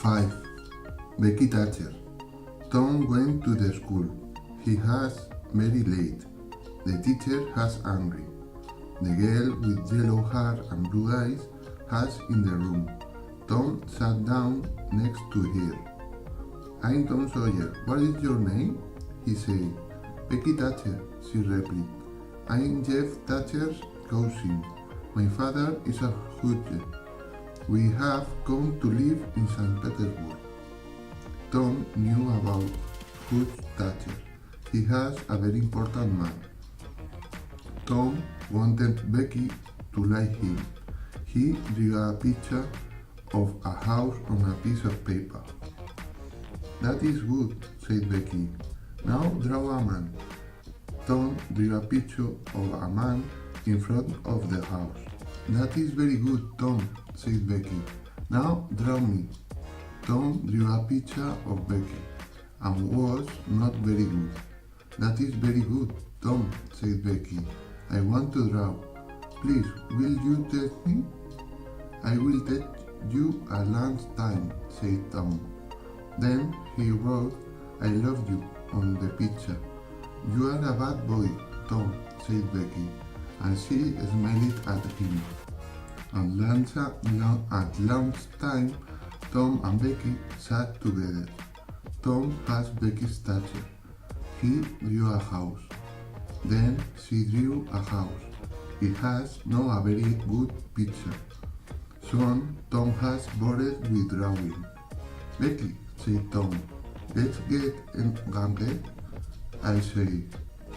5. Becky Thatcher. Tom went to the school. He has very late. The teacher has angry. The girl with yellow hair and blue eyes has in the room. Tom sat down next to her. I'm Tom Sawyer. What is your name? He said. Becky Thatcher, she replied. I'm Jeff Thatcher's cousin. My father is a judge. We have come to live in St. Petersburg. Tom knew about Judge Thatcher. He has a very important man. Tom wanted Becky to like him. He drew a picture of a house on a piece of paper. That is good, said Becky. Now draw a man. Tom drew a picture of a man in front of the house. That is very good, Tom, said Becky. Now draw me. Tom drew a picture of Becky and was not very good. That is very good, Tom, said Becky. I want to draw. Please, will you teach me? I will teach you a lunch time, said Tom. Then he wrote, I love you on the picture. You are a bad boy, Tom, said Becky, and she smiled at him. At lunchtime, Tom and Becky sat together. Tom has Becky's stature. He drew a house. Then she drew a house. It has no a very good picture. Soon Tom has bored with drawing. Becky, said Tom, let's get engaged. I say,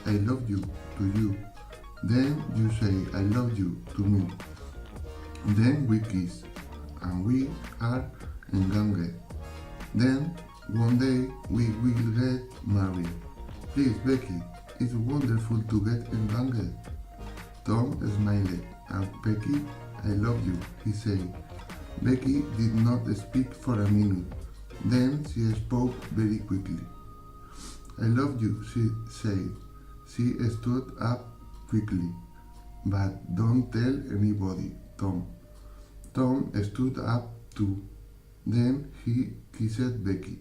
I love you to you. Then you say, I love you to me. Then we kiss, and we are engaged. Then one day we will get married. Please, Becky, it's wonderful to get engaged. Tom smiled, and Becky, I love you, he said. Becky did not speak for a minute. Then she spoke very quickly. I love you, she said. She stood up quickly. But don't tell anybody, Tom. Tom stood up too. Then he kissed Becky.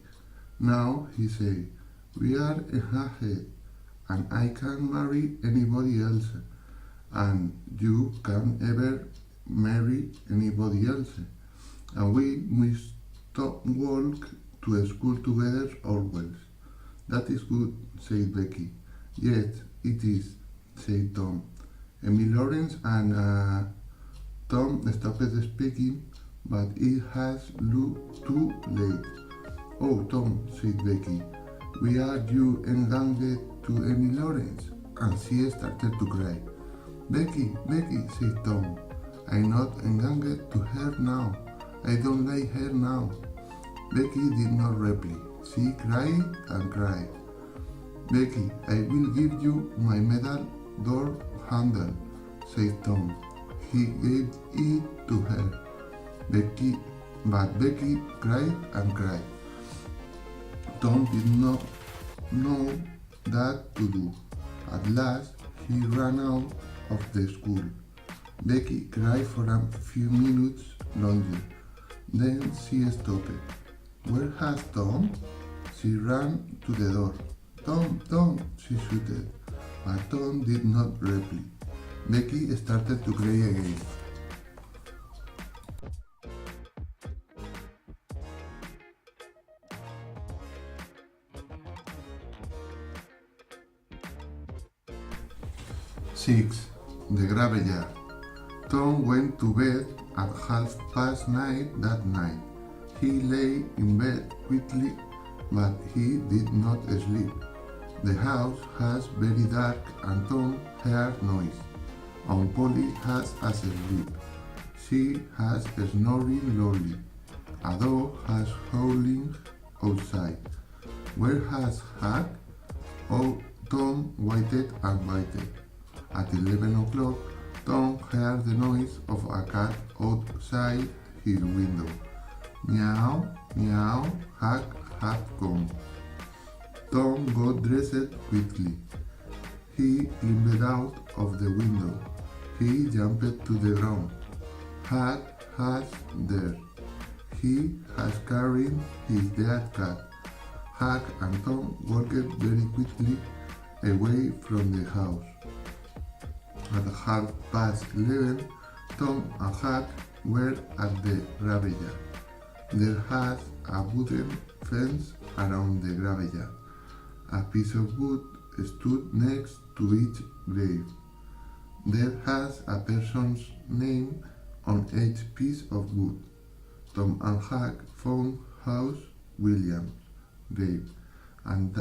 Now, he said, we are engaged, and I can't marry anybody else, and you can't ever marry anybody else, and we must walk to school together always. That is good, said Becky. Yes, it is, said Tom. Emily Lawrence and Tom stopped speaking, but it has looked too late. Oh, Tom, said Becky, we are you engaged to Emily Lawrence? And she started to cry. Becky, Becky, said Tom, I'm not engaged to her now. I don't like her now. Becky did not reply. She cried and cried. Becky, I will give you my medal door handle, said Tom. He gave it to her. But Becky cried and cried. Tom did not know what to do. At last, he ran out of the school. Becky cried for a few minutes longer. Then she stopped. Where has Tom? She ran to the door. Tom, Tom, she shouted. But Tom did not reply. Becky started to cry again. Six. The graveyard. Tom went to bed at 9:30 that night. He lay in bed quickly, but he did not sleep. The house has very dark and Tom heard noise. And Polly has asleep. She has snoring loudly. A dog has howling outside. Where has Huck? Oh, Tom waited and waited. At 11 o'clock, Tom heard the noise of a cat outside his window. Meow, meow, Huck had come. Tom got dressed quickly. He climbed out of the window. He jumped to the ground. Huck was there. he has carried his dead cat. Huck and Tom walked very quickly away from the house. At 11:30, Tom and Huck were at the graveyard. There was a wooden fence around the graveyard. A piece of wood stood next to each grave. There was a person's name on each piece of wood. Tom and Huck found House Williams' grave and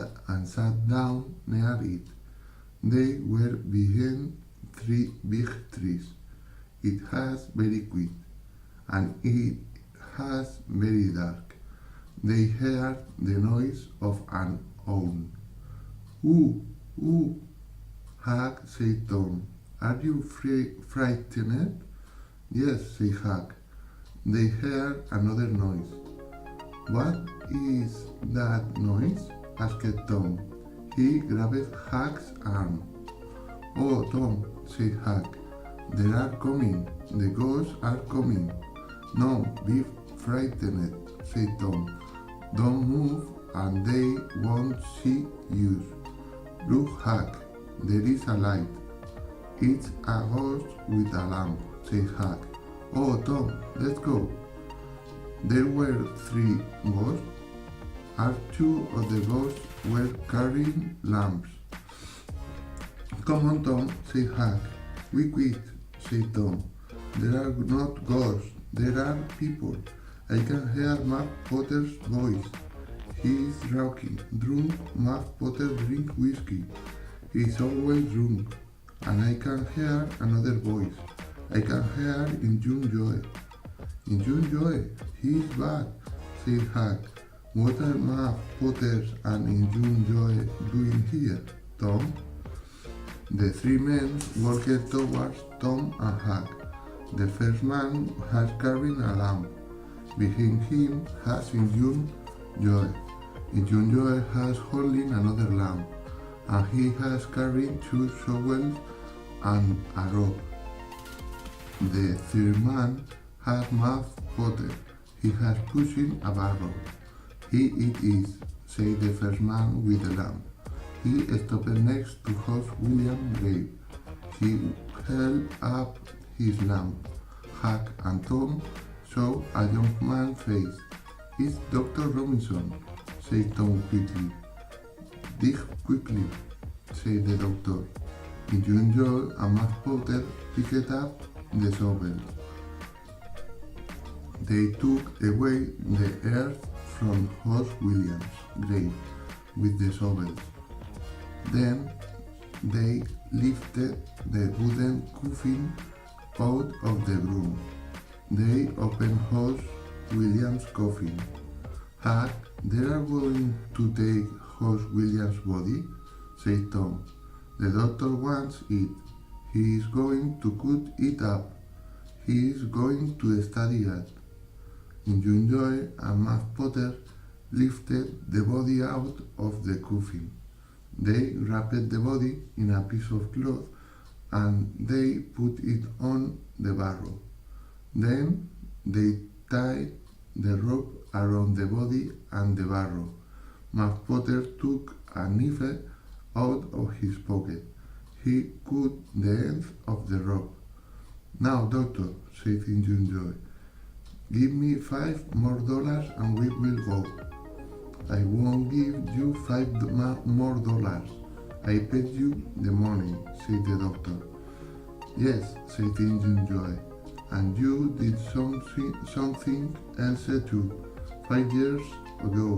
sat down near it. They were behind 3 big trees. It was very quiet, and it was very dark. They heard the noise of an owl. "Ooh, ooh," Huck said Tom. "Are you frightened?" "Yes," said Huck. They heard another noise. "What is that noise?" asked Tom. He grabbed Huck's arm. "Oh, Tom," said Huck, "they are coming. The ghosts are coming." "No, be frightened," said Tom. "Don't move and they won't see you." "Look, Huck, there is a light." "It's a ghost with a lamp," said Huck. "Oh, Tom, let's go." There were 3 ghosts, and 2 of the ghosts were carrying lamps. "Come on, Tom," said Huck. "We quit," said Tom. "There are not ghosts, there are people. I can hear Mark Potter's voice. He is drunk. Mark Potter drinks whiskey. He is always drunk. And I can hear another voice. I can hear Injun Joe." "Injun Joe? He is bad," said Huck. "What are Mark Potter and Injun Joe doing here, Tom?" The 3 men walked towards Tom and Huck. The first man was carrying a lamp. Behind him was Injun Joe. Injun Joe was holding another lamp, and he was carrying 2 shovels and a rope. The third man was Mark Potter. He was pushing a barrow. "Here it is," said the first man with the lamp. He stopped next to House Williams' grave. He held up his lamp. Huck and Tom saw a young man's face. "It's Dr. Robinson," said Tom quickly. "Dig quickly," said the doctor. Injun Joe and Mark Potter picked up the shovel. They took away the earth from House Williams' grave with the shovels. Then they lifted the wooden coffin out of the room. They opened House Williams' coffin. "Huck, they are going to take House Williams' body," said Tom. "The doctor wants it. He is going to cut it up. He is going to study it." Injun Joe and Mark Potter lifted the body out of the coffin. They wrapped the body in a piece of cloth and they put it on the barrow. Then they tied the rope around the body and the barrow. Mark Potter took a knife out of his pocket. He cut the end of the rope. "Now, doctor," said Injun Joe, "give me $5 more and we will go." "I won't give you $5 more. I paid you the money," said the doctor. "Yes," said Injun Joe, "and you did something else too. 5 years ago,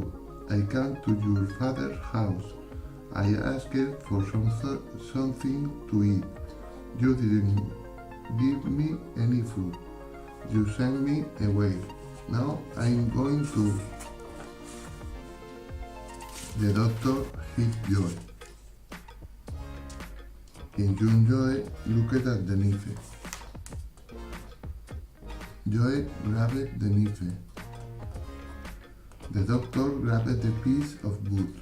I came to your father's house. I asked for something to eat. You didn't give me any food. You sent me away. Now I'm going to..." The doctor hit Joe. Injun Joe looked at the knife. Joe grabbed the knife. The doctor grabbed the piece of wood.